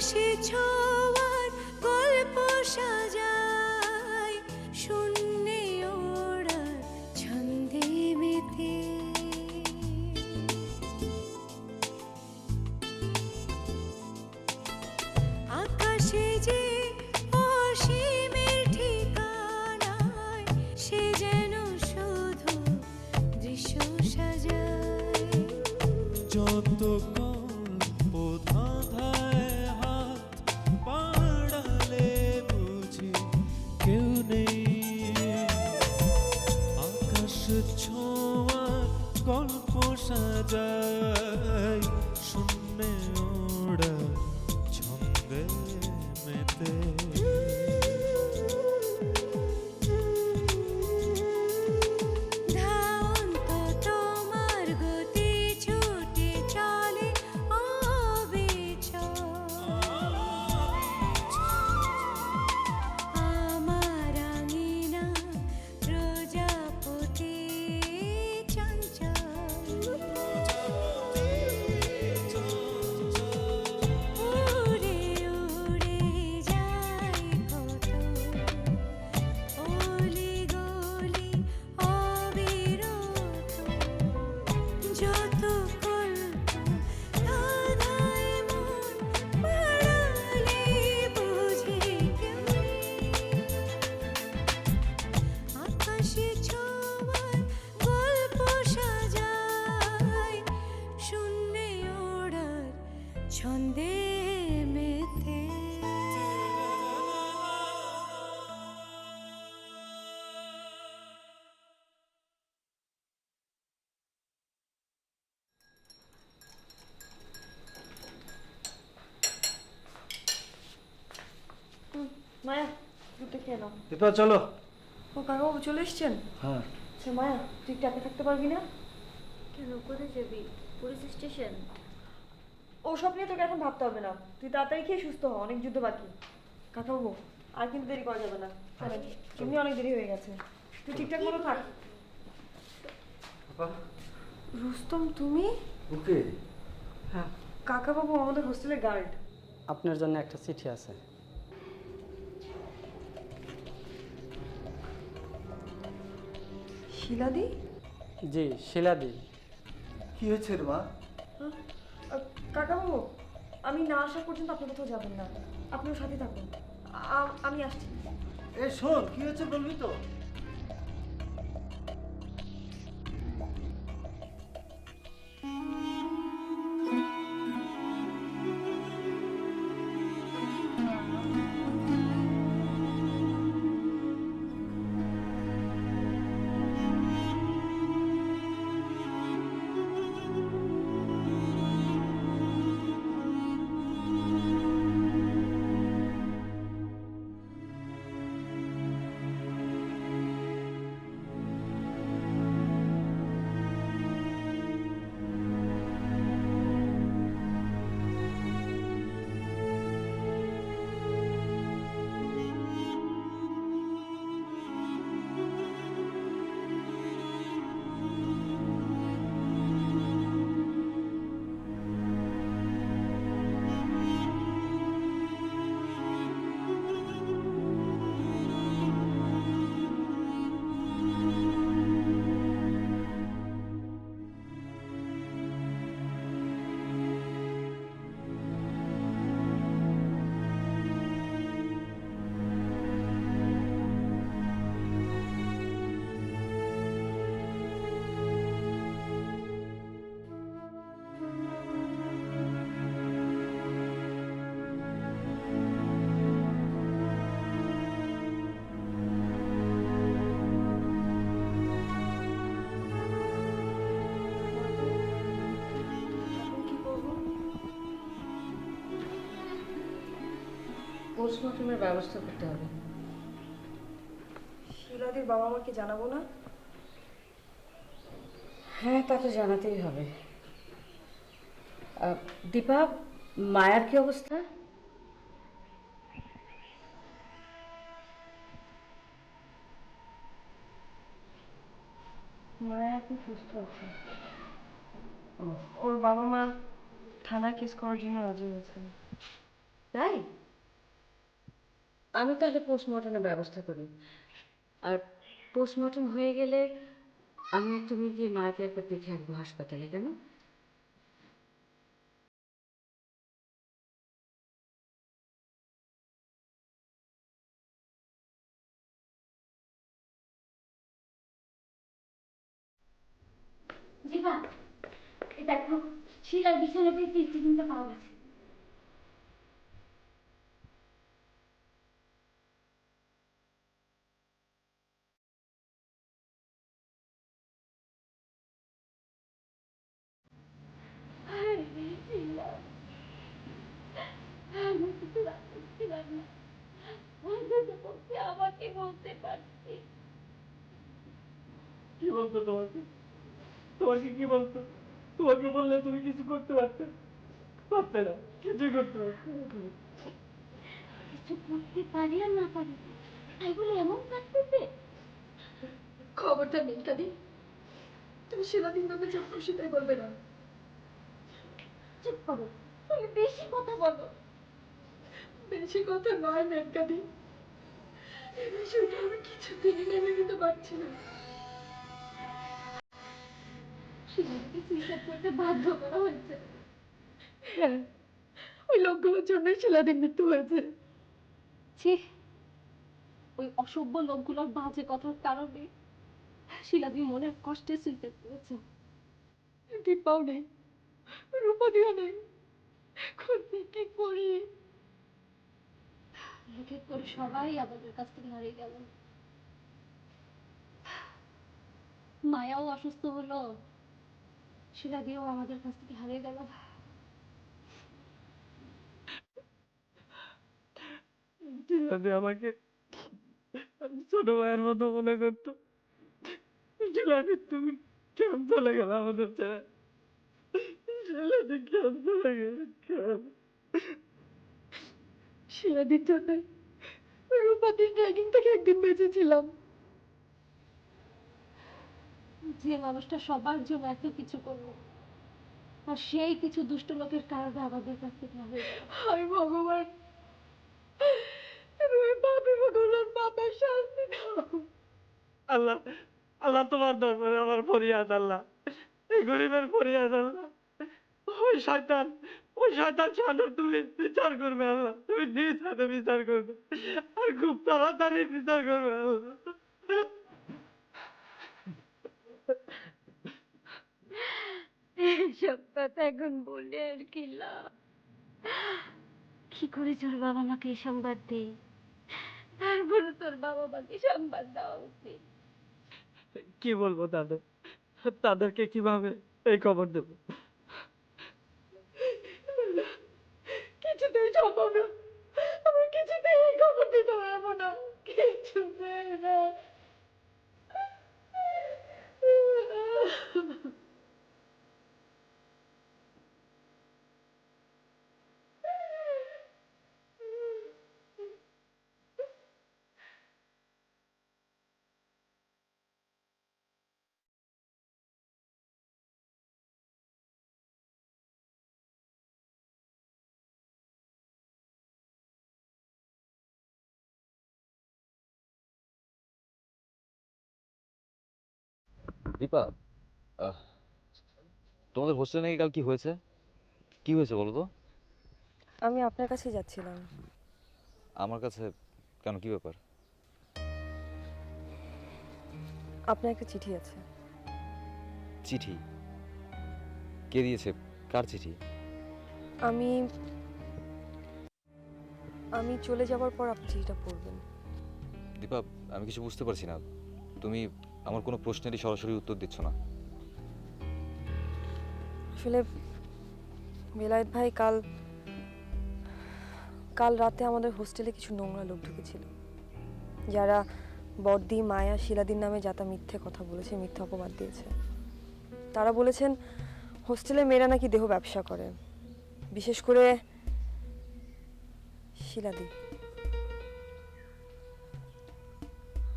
আকাশে ছোঁয়ার গল্প সাজায় শূন্যে ওড়ার ছন্দে মেতে। আকাশে যে অসীমের ঠিকানায় সে যেন শুধু দৃশ্য সাজায়। যত গল্প ধাঁধায় হাত বাড়ালে বুঝি কেউ নেই, আকাশ ছোঁয়ার গল্প সাজায় শূন্যে ওড়া ছন্দে মেতে। ধাওন্ত তোমার গতি ছুটে চলে অবিচল। আমার আঙিনা প্রজাপতি চঞ্চল। উড়ে উড়ে যায় কত অলি গলি অবিরত। যত গল্প ধাঁধায় মন বাড়ালে বুঝি কেউ নেই। আকাশে ছোঁয়ার গল্প সাজায় শূন্যে ওড়ার ছন্দে মেতে। মায়া দুধটা খেয়ে নাও। দীপা চলো। ও কাকাবাবু চলে এসছেন? হ্যাঁ। আচ্ছা মায়া তুই একটু একা থাকতে পারবি না? কেন, কোথায় যাবি? Police station? ও সব নিয়ে তোকে এখন ভাবতে হবে না, তুই তাড়াতাড়ি খেয়ে সুস্থ হ, অনেক যুদ্ধ বাকি। কাকাবাবু আর কিন্তু দেরি করা যাবে না, চলেন, এমনি অনেক দেরি হয়ে গেছে, তুই ঠিকঠাক মতো থাক। রুস্তম তুমি? ওকে। হ্যাঁ কাকাবাবু আমাদের হোস্টেলের গার্ড। আপনার জন্য একটা চিঠি আছে। শিলাদি? জি, শিলাদি। কি হয়েছে রে মা? কাকাবাবু আমি না আসা পর্যন্ত আপনি কোথাও যাবেন না, আপনিও সাথে থাকুন, আমি আসছি। এ শোন, কি হয়েছে বলবি তো? পোস্টমর্টমের ব্যবস্থা করতে হবে। শিলাদির বাবা মাকে জানাবো না? হ্যাঁ, তা তো জানাতেই হবে। দীপা, মায়ার কি অবস্থা? মায়া এখন সুস্থ আছে, ওর বাবা মা থানায় কেস করার জন্য রাজি হয়েছে। তাই আমি তাহলে পোস্টমর্টমের ব্যবস্থা করি। আর পোস্টমর্টম হয়ে গেলে আমি আর তুমি গিয়ে মাকে একবার দেখে আসবো হাসপাতালে, কেন? দিবা, এই দেখো শিলার বিছানা থেকে চিমটা পাওয়া গেছে। আমি কিছু রাখতেছিলাম না, আমাকে বলতে পারছি। কি বলতো তোমাকে? তোমাকে কি বলতো? তোমাকে বললে তুমি কিছু করতে পারতে? পারতে না, কিছুই করতে পারতে না তুমি। কিছু করতে পারি আর না পারি তাই বলে এমন কাটতেছে। খবরটা মিল্কাদি, তুমি শিলাদিন নামে যা খুশি তাই বলবে না। চুপ করো, তুমি বেশি কথা বলো। বেশি কথা নয় মিল্কাদি, এই বিষয়টা আমি কিছুতেই মেনে নিতে পারছি না। শিলাকে সুইসাইড করতে বাধ্য করা হয়েছে। হ্যাঁ, ওই লোকগুলোর জন্যই শিলাদিন মৃত্যু হয়েছে। ছি, ওই অসভ্য লোকগুলোর বাজে কথার কারণে শিলাদি মনের কষ্টে সুইসাইড করেছে। দীপাও নেই, রূপদিও নেই, খুঁজতে কি করি? এক এক করে সবাই আমাদের কাছ থেকে হারিয়ে গেল। মায়াও অসুস্থ হলো, শিলাদিও আমাদের কাছ থেকে হারিয়ে গেল। যদি আমাকে ছোট ভাইয়ের মতো মনে করতো, শিলাদি তুমি কেন চলে গেল আমাদের ছেড়ে? শিলাদি কেন চলে গেল? কেন? শিলাদির জন্য রূপাদির র্যাগিং থেকে একদিন বেঁচেছিলাম। যে মানুষটা সবার জন্য এত কিছু করলো, আর সেই কিছু দুষ্ট লোকের কারণে আমাদের কাছ থেকে হারিয়ে গেল। হায় ভগবান, তুমি পাপীগুলোর পাপের শাস্তি দাও। আল্লাহ, আল্লাহ তোমার দরবারে আমার ফরিয়াদ, আল্লাহ এই গরিবের ফরিয়াদ, আল্লাহ ওই শয়তান, ওই শয়তান শানুর তুমি বিচার করবে আল্লাহ, তুমি নিজ হাতে বিচার করবে, আর খুব তাড়াতাড়ি বিচার করবে আল্লাহ। এসব কথা এখন বলে আর কি লাভ? কি করে তোর বাবা মাকে এই সংবাদ দেই? তারপরে তোর বাবা মাকে সংবাদ দেওয়া উচিত। কি বলবো তাদের, তাদেরকে কিভাবে এই খবর দেবো? কিছুতেই সম্ভব না, আমার কিছুতেই এই খবর দিতে পারবো না, কিছুতেই না। দীপা, আহ, তোমাদের হোস্টেলে নাকি কাল কি হয়েছে? কি হয়েছে বলো তো? আমি আপনার কাছে যাচ্ছিলাম। আমার কাছে কেন, কি ব্যাপার? আপনার একটা চিঠি আছে। চিঠি? কে দিয়েছে? কার চিঠি? আমি আমি চলে যাওয়ার পর আপনি চিঠিটা পড়বেন। দীপা, আমি কিছু বুঝতে পারছি না, তুমি আমার কোনো প্রশ্নেরই সরাসরি উত্তর দিচ্ছ না। আসলে বেলায়েত ভাই, কাল কাল রাতে আমাদের হোস্টেলে কিছু নোংরা লোক ঢুকেছিল, যারা বদ্দি, মায়া, শিলাদির নামে যাতা মিথ্যে কথা বলেছে, মিথ্যে অপবাদ দিয়েছে। তারা বলেছেন হোস্টেলে মেয়েরা নাকি দেহ ব্যবসা করে, বিশেষ করে শিলাদি।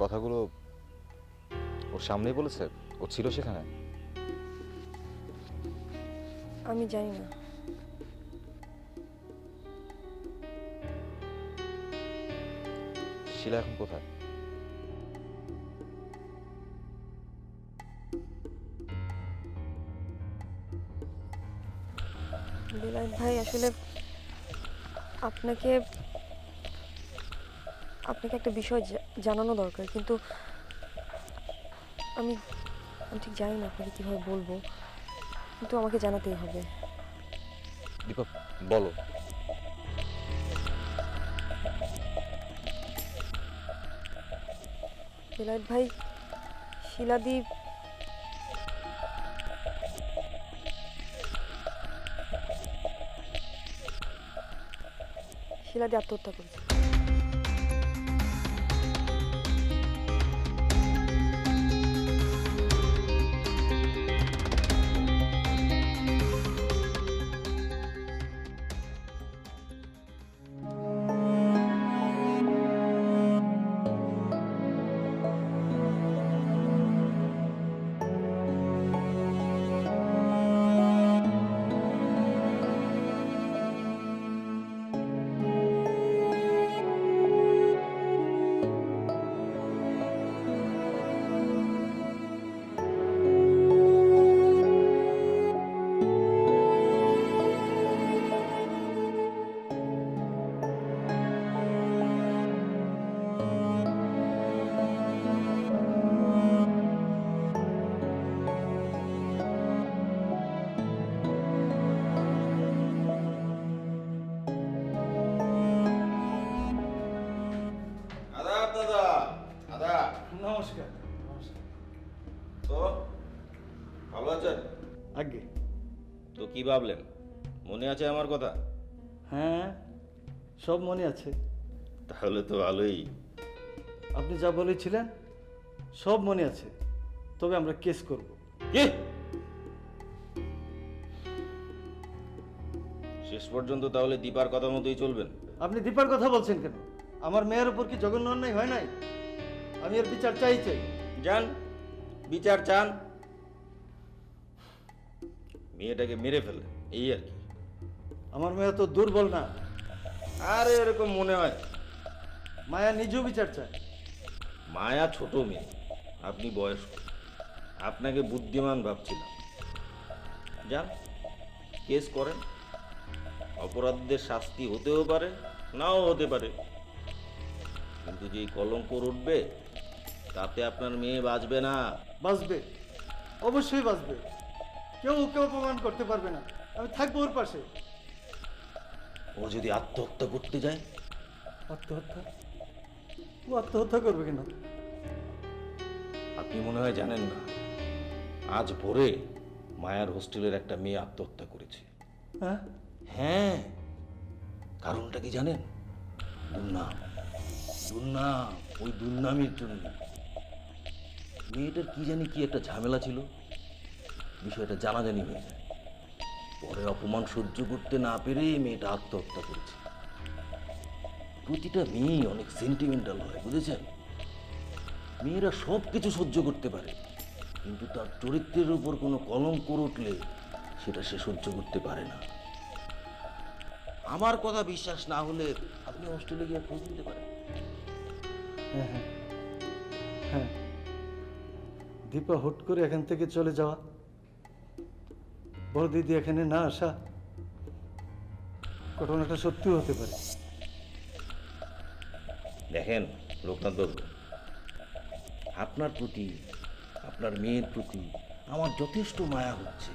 কথাগুলো ওর সামনেই বলেছে? ও ছিল সেখানে? আমি জানি না, শিলা এখন কোথায়? বেলায়েত ভাই, আসলে আপনাকে আপনাকে একটা বিষয় জানানো দরকার, কিন্তু আমি আমি ঠিক জানি না আপনাকে কিভাবে বলবো, কিন্তু আমাকে জানাতেই হবে। দীপক, বলো। বেলায়েত ভাই, শিলাদি আত্মহত্যা করেছে। আদাব দাদা, আদাব। নমস্কার। নমস্কার। তো ভালো আছেন? আগে তো কি ভাবলেন? মনে আছে আমার কথা? হ্যাঁ, সব মনে আছে। তাহলে তো ভালোই। আপনি যা বলেছিলেন সব মনে আছে, তবে আমরা কেস করব। কি? শেষ পর্যন্ত তাহলে দীপার কথা মতোই চলবেন? আপনি দীপার কথা বলছেন কেন? আমার মেয়ের উপর কি জঘন্য অন্যায় হয় নাই? আমি এর বিচার চাই। যান, বিচার চান, মেয়েটাকে মেরে ফেলেন, এই আর কি। আমার মেয়ে তো দুর্বল না। আর এরকম মনে হয়। মায়া নিজেও বিচার চায়। মায়া ছোট মেয়ে, আপনি বয়স্ক, আপনাকে বুদ্ধিমান ভাবছিলাম। যান, কেস করেন। অপরাধীদের শাস্তি হতেও পারে, নাও হতে পারে, কিন্তু যেই কলঙ্ক উঠবে তাতে আপনার মেয়ে বাঁচবে না। বাঁচবে, অবশ্যই বাঁচবে। কেউ অপমান করতে পারবে না। আমি থাকবো ওর পাশে। ও যদি আত্মহত্যা করতে যায়? আত্মহত্যা? ও আত্মহত্যা করবে কেন? আপনি মনে হয় জানেন না, আজ ভোরে মায়ার হোস্টেলের একটা মেয়ে আত্মহত্যা করেছে। হ্যাঁ? হ্যাঁ, কারণটা কি জানেন? দুর্নাম। দুর্নাম, ওই দুর্নামের জন্য। মেয়েটার কি জানি কি একটা ঝামেলা ছিল, বিষয়টা জানাজানি হয়ে যায়। পরে অপমান সহ্য করতে না পেরে মেয়েটা আত্মহত্যা করেছে। প্রতিটা মেয়ে অনেক সেন্টিমেন্টাল হয়, বুঝেছেন? মেয়েরা সব কিছু সহ্য করতে পারে, কিন্তু তার চরিত্রের উপর কোনো কলঙ্ক উঠলে সেটা সে সহ্য করতে পারে না। আমার কথা বিশ্বাস না হলে আপনি হোস্টেলে গিয়ে খোঁজ নিতে পারেন। হ্যাঁ, হ্যাঁ, হ্যাঁ। দীপা হুট করে এখান থেকে চলে যাওয়া, বড় দিদি এখানে না আসা, ঘটনাটা সত্যি হতে পারে। দেখেন লোকনাথ বাবু, আপনার প্রতি, আপনার মেয়ের প্রতি আমার যথেষ্ট মায়া হচ্ছে।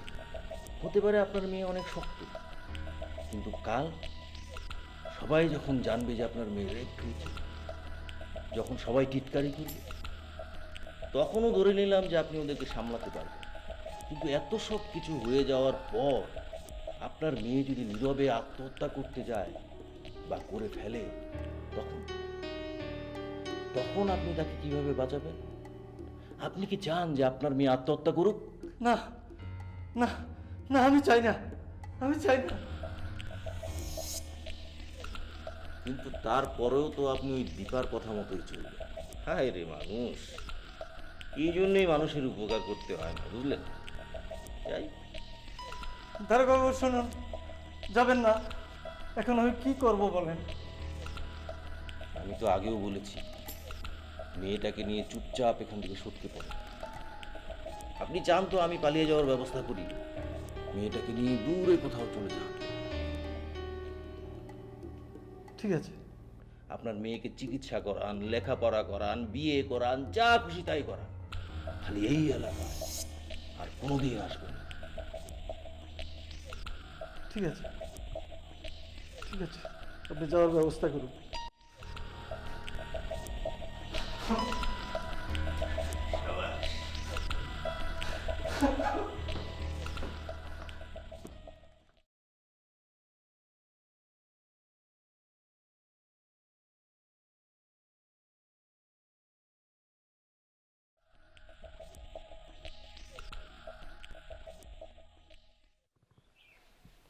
হতে পারে আপনার মেয়ে অনেক শক্ত, কিন্তু কাল সবাই যখন জানবে যে আপনার মেয়ে রেপ হয়েছে, যখন সবাই টিটকারি করবে, তখনও ধরে নিলাম যে আপনি ওদেরকে সামলাতে পারবেন। কিন্তু এত সব কিছু হয়ে যাওয়ার পর আপনার মেয়ে যদি নীরবে আত্মহত্যা করতে যায় বা করে ফেলে, তখন আপনি তাকে কিভাবে বাঁচাবেন? আপনি কি চান যে আপনার মেয়ে আত্মহত্যা করুক? না, না, না, আমি চাই না, আমি চাই না। কিন্তু তারপরেও তো আপনি ওই দীপার কথা মতোই চলবেন। হায় রে মানুষ, এই জন্যই মানুষের উপকার করতে হয় না, বুঝলেন? যাই। দারোগাবু শুনুন, যাবেন না। এখন আমি কি করব বলেন? আমি তো আগেও বলেছি, মেয়েটাকে নিয়ে চুপচাপ এখান থেকে সটকে পড়ে। আপনি চান তো আমি পালিয়ে যাওয়ার ব্যবস্থা করি, মেয়েটাকে নিয়ে দূরে কোথাও চলে যান। ঠিক আছে, আপনার মেয়েকে চিকিৎসা করান, লেখাপড়া করান, বিয়ে করান, যা খুশি তাই করান, খালি এই এলাকায় আর কোনোদিন আসবেন না। ঠিক আছে, ঠিক আছে, আপনি যাওয়ার ব্যবস্থা করুন।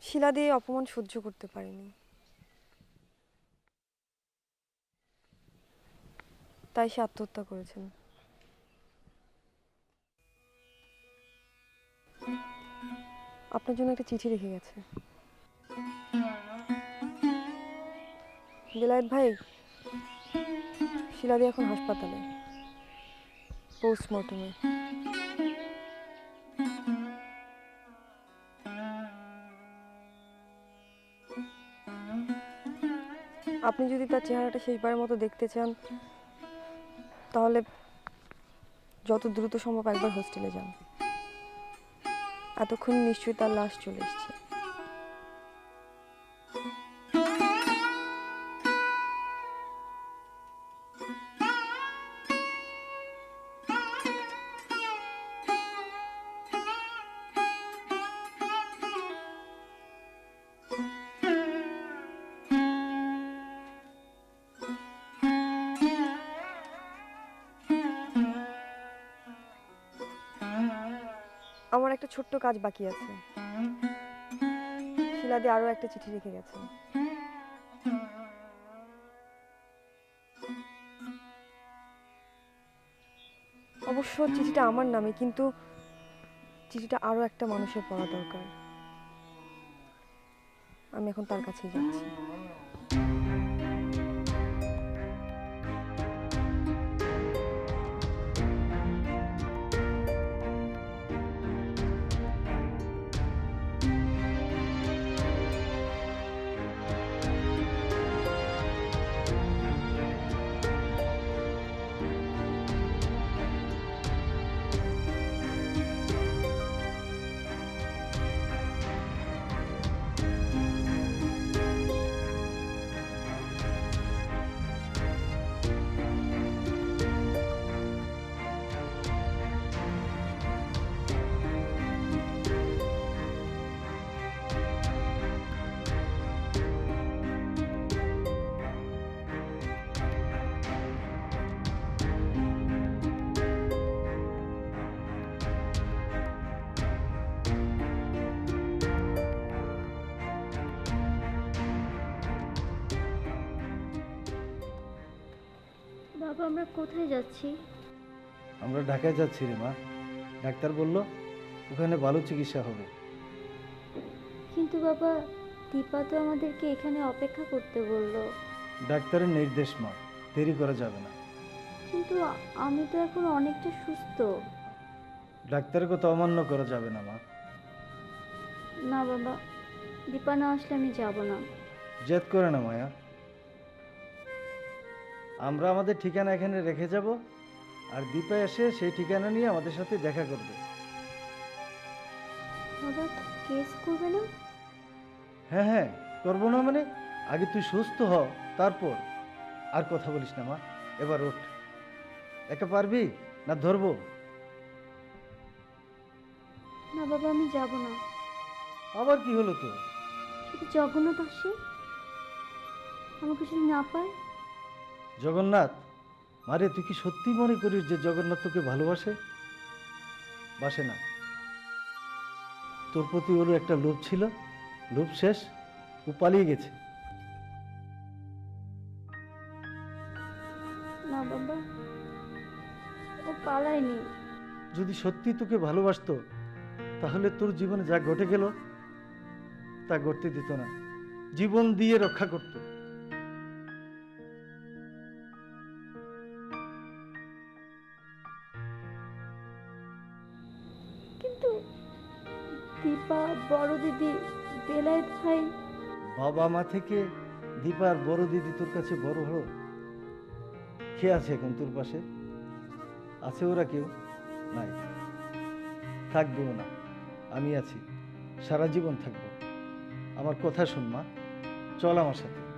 শিলা দিয়ে অপমান সহ্য করতে পারিনি, তাই সে আত্মহত্যা করেছেন। আপনার জন্য একটা চিঠি রেখে গেছে। বেলায়েত ভাই, শিলাদি এখন হাসপাতালে, পোস্টমর্টমে। আপনি যদি তার চেহারাটা শেষবারের মতো দেখতে চান, তাহলে যত দ্রুত সম্ভব একবার হোস্টেলে যান। এতক্ষণ নিশ্চয়ই তার লাশ চলে এসেছে। আমার একটা ছোট্ট কাজ বাকি আছে। শিলাদি আরো একটা চিঠি রেখে গেছেন। অবশ্য চিঠিটা আমার নামে, কিন্তু চিঠিটা আরো একটা মানুষের পড়া দরকার। আমি এখন তার কাছেই যাচ্ছি। বাবা, আমরা কোথায় যাচ্ছি? আমরা ঢাকায় যাচ্ছি রে মা। ডাক্তার বলল ওখানে ভালো চিকিৎসা হবে। কিন্তু বাবা, দীপা তো আমাদেরকে এখানে অপেক্ষা করতে বললো। ডাক্তারের নির্দেশ মা, দেরি করা যাবে না। কিন্তু আমি তো এখন অনেকটা সুস্থ। ডাক্তারের কথা অমান্য করা যাবে না মা। না বাবা, দীপা না আসলে আমি যাব না। জেদ করে না মায়া, আমরা আমাদের ঠিকানা এখানে রেখে যাব, আর দীপা এসে সেই ঠিকানা নিয়ে আমাদের সাথে দেখা করবে। বাবা, কেস করবে না? হ্যাঁ হ্যাঁ, করবো না মানে? আগে তুই সুস্থ হ, তারপর। আর কথা বলিস না মা, এবার ওঠ। একা পারবি না ধরবো? না বাবা, আমি যাব না। আবার কি হলো তো? যদি জগন্নাথ আসে, আমাকে যদি না পায়? জগন্নাথ? মারে, তুই কি সত্যি মনে করিস যে জগন্নাথ তোকে ভালোবাসে? বাসে না। তোর প্রতি ওর একটা লোভ ছিল, লোভ শেষ, ও পালিয়ে গেছে। না বাবা, ও পালায়নি। যদি সত্যি তোকে ভালোবাসতো, তাহলে তোর জীবনে যা ঘটে গেল তা ঘটতে দিত না, জীবন দিয়ে রক্ষা করত। তো? দীপা, বড় দিদি, বেলায়েত ভাই, বাবা মা থেকে দীপার বড় দিদি তোর কাছে বড় হলো। কে আছে এখন তোর পাশে? আছে ওরা কেউ? নাই, থাকবেও না। আমি আছি, সারা জীবন থাকবো। আমার কথা শোন মা, চল আমার সাথে।